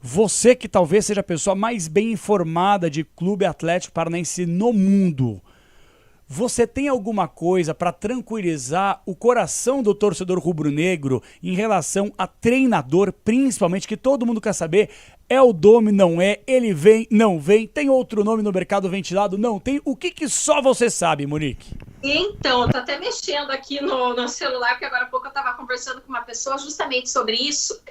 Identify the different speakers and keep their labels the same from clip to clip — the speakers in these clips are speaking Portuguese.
Speaker 1: Você que talvez seja a pessoa mais bem informada de Clube Atlético Paranaense no mundo, você tem alguma coisa para tranquilizar o coração do torcedor rubro-negro em relação a treinador, principalmente, que todo mundo quer saber? É o Domi, não é? Ele vem, não vem? Tem outro nome no mercado ventilado? Não tem? O que só você sabe, Monique?
Speaker 2: Então, eu tô até mexendo aqui no celular, porque agora há pouco eu estava conversando com uma pessoa justamente sobre isso.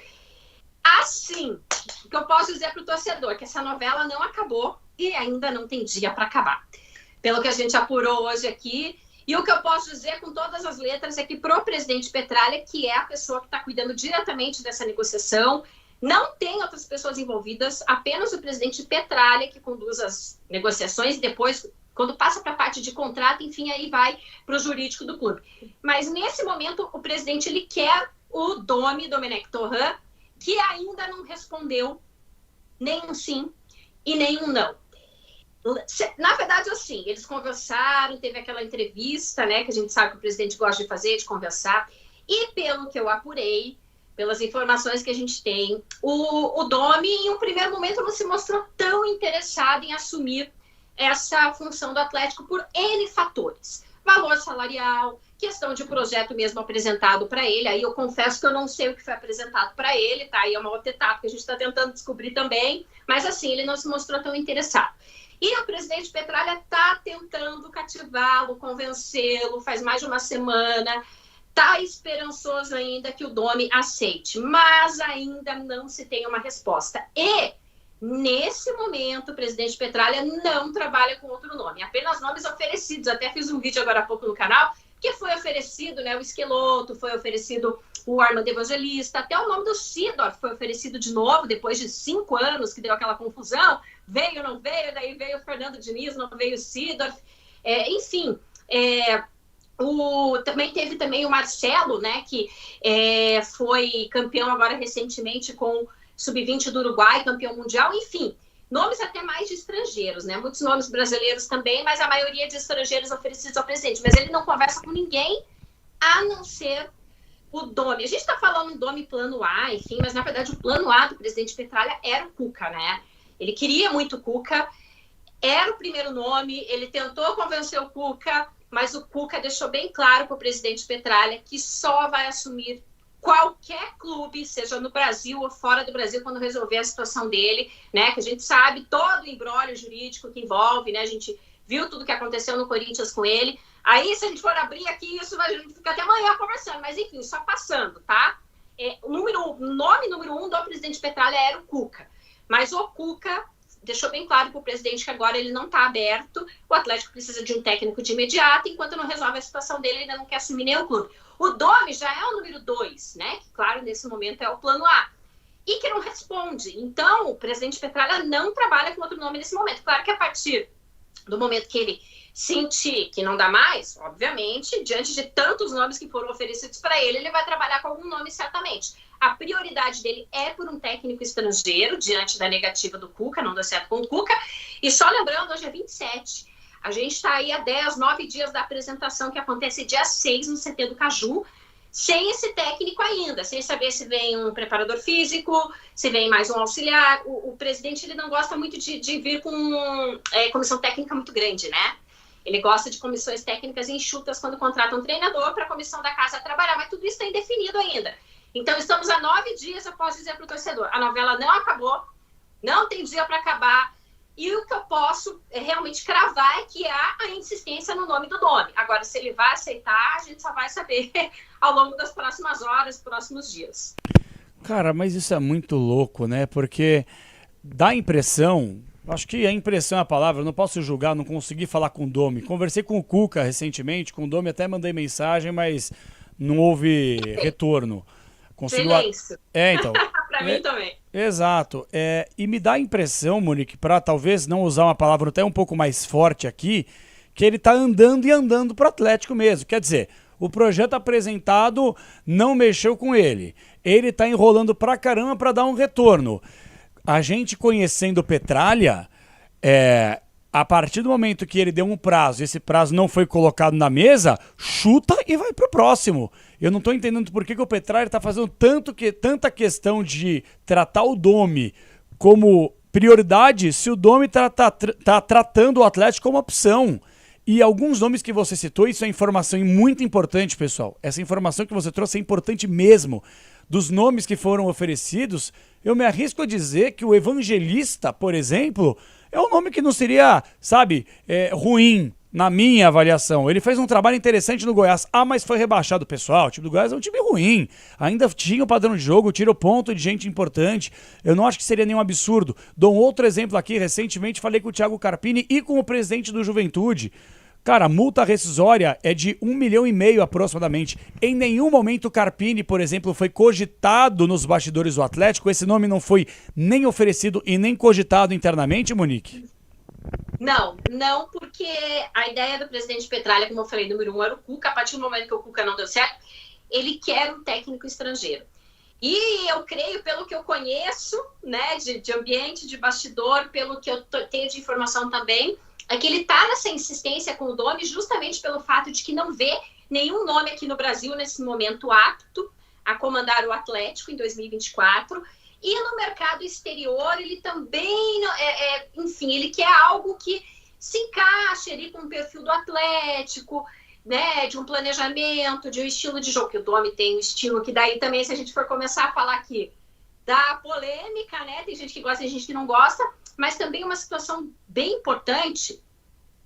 Speaker 2: Assim, o que eu posso dizer para o torcedor é que essa novela não acabou e ainda não tem dia para acabar. Pelo que a gente apurou hoje aqui. E o que eu posso dizer com todas as letras é que pro presidente Petralha, que é a pessoa que está cuidando diretamente dessa negociação, não tem outras pessoas envolvidas, apenas o presidente Petralha que conduz as negociações e depois, quando passa para a parte de contrato, enfim, aí vai para o jurídico do clube. Mas nesse momento, o presidente ele quer o Domenech Torrent, que ainda não respondeu nem um sim e nem um não. Na verdade, assim, eles conversaram, teve aquela entrevista, né, que a gente sabe que o presidente gosta de fazer, de conversar, e pelo que eu apurei, pelas informações que a gente tem, o Domi, em um primeiro momento, não se mostrou tão interessado em assumir essa função do Atlético por N fatores. Valor salarial, questão de projeto mesmo apresentado para ele, aí eu confesso que eu não sei o que foi apresentado para ele, tá? Aí é uma outra etapa que a gente está tentando descobrir também, mas assim, ele não se mostrou tão interessado. E o presidente Petralha está tentando cativá-lo, convencê-lo, faz mais de uma semana, está esperançoso ainda que o Domi aceite, mas ainda não se tem uma resposta. E, nesse momento, o presidente Petralha não trabalha com outro nome, apenas nomes oferecidos. Até fiz um vídeo agora há pouco no canal, que foi oferecido, né, o Esqueloto, foi oferecido o Armando Evangelista, até o nome do Seedorf foi oferecido de novo, depois de 5 anos que deu aquela confusão, veio, não veio, daí veio o Fernando Diniz, não veio o Seedorf, enfim, também teve também o Marcelo, né, que foi campeão agora recentemente com Sub-20 do Uruguai, campeão mundial, enfim, nomes até mais de estrangeiros, né, muitos nomes brasileiros também, mas a maioria de estrangeiros oferecidos ao presidente, mas ele não conversa com ninguém, a não ser o Domi. A gente está falando em Domi plano A, enfim, mas na verdade o plano A do presidente Petralha era o Cuca, né, ele queria muito o Cuca, era o primeiro nome, ele tentou convencer o Cuca, mas o Cuca deixou bem claro para o presidente Petralha que só vai assumir qualquer clube, seja no Brasil ou fora do Brasil, quando resolver a situação dele, né? Que a gente sabe todo o imbróglio jurídico que envolve, né? A gente viu tudo que aconteceu no Corinthians com ele. Aí, se a gente for abrir aqui, isso vai ficar até amanhã conversando, mas enfim, só passando, tá? O nome número 1 do presidente Petralha era o Cuca, mas o Cuca deixou bem claro para o presidente que agora ele não está aberto, o Atlético precisa de um técnico de imediato, enquanto não resolve a situação dele, ele ainda não quer assumir nenhum clube. O Domi já é o número 2, né? Que, claro, nesse momento é o plano A. E que não responde. Então, o presidente Petralha não trabalha com outro nome nesse momento. Claro que a partir do momento que ele sentir que não dá mais, obviamente, diante de tantos nomes que foram oferecidos para ele, ele vai trabalhar com algum nome certamente. A prioridade dele é por um técnico estrangeiro, diante da negativa do Cuca, não deu certo com o Cuca. E só lembrando, hoje é 27. A gente está aí há 9 dias da apresentação, que acontece dia 6 no CT do Caju, sem esse técnico ainda, sem saber se vem um preparador físico, se vem mais um auxiliar. O presidente ele não gosta muito de vir com comissão técnica muito grande, né? Ele gosta de comissões técnicas enxutas quando contrata um treinador para a comissão da casa trabalhar, mas tudo isso está indefinido ainda. Então, estamos há 9 dias, eu posso dizer para o torcedor, a novela não acabou, não tem dia para acabar, e o que eu posso realmente cravar é que há a insistência no nome do Domi. Agora, se ele vai aceitar, a gente só vai saber ao longo das próximas horas, próximos dias.
Speaker 1: Cara, mas isso é muito louco, né? Porque dá a impressão, acho que a impressão é a palavra, eu não posso julgar, não consegui falar com o Domi. Conversei com o Cuca recentemente, com o Domi até mandei mensagem, mas não houve retorno.
Speaker 2: Silêncio.
Speaker 1: Então.
Speaker 2: Pra mim também.
Speaker 1: Exato. E me dá a impressão, Monique, para talvez não usar uma palavra até um pouco mais forte aqui, que ele tá andando e andando pro Atlético mesmo. Quer dizer, o projeto apresentado não mexeu com ele. Ele tá enrolando pra caramba pra dar um retorno. A gente conhecendo o Petralha, a partir do momento que ele deu um prazo e esse prazo não foi colocado na mesa, chuta e vai pro próximo. Eu não estou entendendo por que o Petralha está fazendo tanta questão de tratar o Domi como prioridade se o Domi tá tratando o Atlético como opção. E alguns nomes que você citou, isso é informação muito importante, pessoal. Essa informação que você trouxe é importante mesmo. Dos nomes que foram oferecidos, eu me arrisco a dizer que o Evangelista, por exemplo, é um nome que não seria, sabe, ruim na minha avaliação. Ele fez um trabalho interessante no Goiás. Ah, mas foi rebaixado, pessoal. O time do Goiás é um time ruim. Ainda tinha o padrão de jogo, tira o ponto de gente importante. Eu não acho que seria nenhum absurdo. Dou um outro exemplo aqui. Recentemente falei com o Thiago Carpini e com o presidente do Juventude. Cara, a multa rescisória é de 1,5 milhão aproximadamente. Em nenhum momento o Carpini, por exemplo, foi cogitado nos bastidores do Atlético. Esse nome não foi nem oferecido e nem cogitado internamente, Monique?
Speaker 2: Não, porque a ideia do presidente Petralha, como eu falei, número 1 era o Cuca. A partir do momento que o Cuca não deu certo, ele quer um técnico estrangeiro. E eu creio, pelo que eu conheço, né, de ambiente, de bastidor, pelo que eu tenho de informação também, é que ele está nessa insistência com o Domi justamente pelo fato de que não vê nenhum nome aqui no Brasil nesse momento apto a comandar o Atlético em 2024. E no mercado exterior ele também, enfim, ele quer algo que se encaixe ali com o perfil do Atlético, né, de um planejamento, de um estilo de jogo, que o Domi tem um estilo que daí também, se a gente for começar a falar aqui, dá polêmica, né, tem gente que gosta, tem gente que não gosta, mas também uma situação bem importante,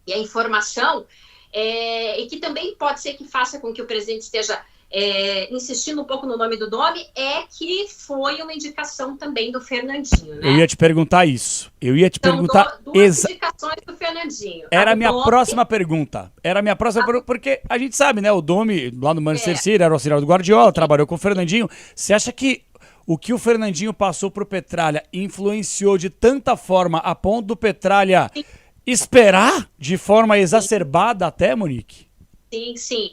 Speaker 2: e a informação, e que também pode ser que faça com que o presidente esteja insistindo um pouco no nome do Domi, é que foi uma indicação também do Fernandinho, né?
Speaker 1: Eu ia te perguntar isso.
Speaker 2: Duas indicações do Fernandinho.
Speaker 1: Era a minha próxima pergunta. Porque a gente sabe, né? O Domi, lá no Manchester City, era o auxiliar do Guardiola, trabalhou com o Fernandinho. Você acha que o que o Fernandinho passou pro Petralha influenciou de tanta forma a ponto do Petralha esperar de forma exacerbada até, Monique?
Speaker 2: Sim.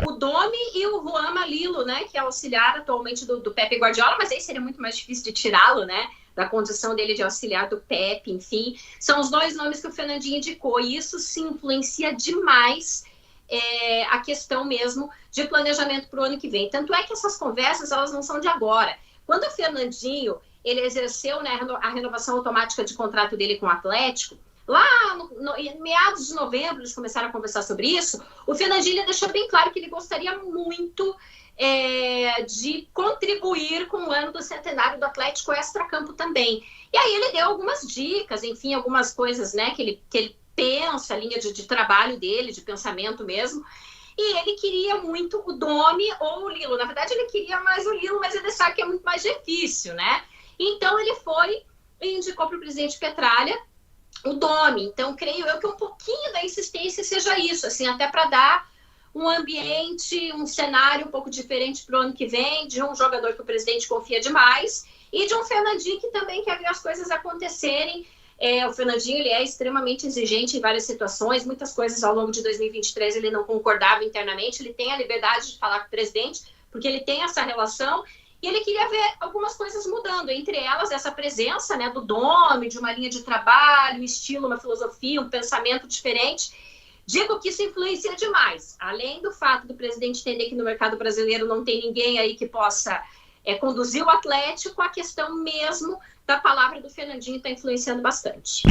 Speaker 2: O Domi e o Juan Malilo, né, que é auxiliar atualmente do Pepe Guardiola, mas aí seria muito mais difícil de tirá-lo, né, da condição dele de auxiliar do Pepe, enfim. São os dois nomes que o Fernandinho indicou, e isso se influencia demais a questão mesmo de planejamento para o ano que vem. Tanto é que essas conversas, elas não são de agora. Quando o Fernandinho, ele exerceu, né, a renovação automática de contrato dele com o Atlético, lá em meados de novembro, eles começaram a conversar sobre isso, o Fernandinho deixou bem claro que ele gostaria muito de contribuir com o ano do centenário do Atlético extracampo também. E aí ele deu algumas dicas, enfim, algumas coisas, né, que ele pensa, a linha de trabalho dele, de pensamento mesmo, e ele queria muito o Domi ou o Lilo. Na verdade, ele queria mais o Lilo, mas ele sabe que é muito mais difícil, né? Então, ele foi e indicou para o presidente Petralha o Domi. Então, creio eu que um pouquinho da insistência seja isso, assim, até para dar um ambiente, um cenário um pouco diferente para o ano que vem, de um jogador que o presidente confia demais, e de um Fernandinho que também quer ver as coisas acontecerem. O Fernandinho, ele é extremamente exigente em várias situações, muitas coisas ao longo de 2023 ele não concordava internamente, ele tem a liberdade de falar com o presidente, porque ele tem essa relação, e ele queria ver algumas coisas mudando, entre elas essa presença, né, do Domi, de uma linha de trabalho, um estilo, uma filosofia, um pensamento diferente. Digo que isso influencia demais, além do fato do presidente entender que no mercado brasileiro não tem ninguém aí que possa conduzir o Atlético, a questão mesmo da palavra do Fernandinho está influenciando bastante.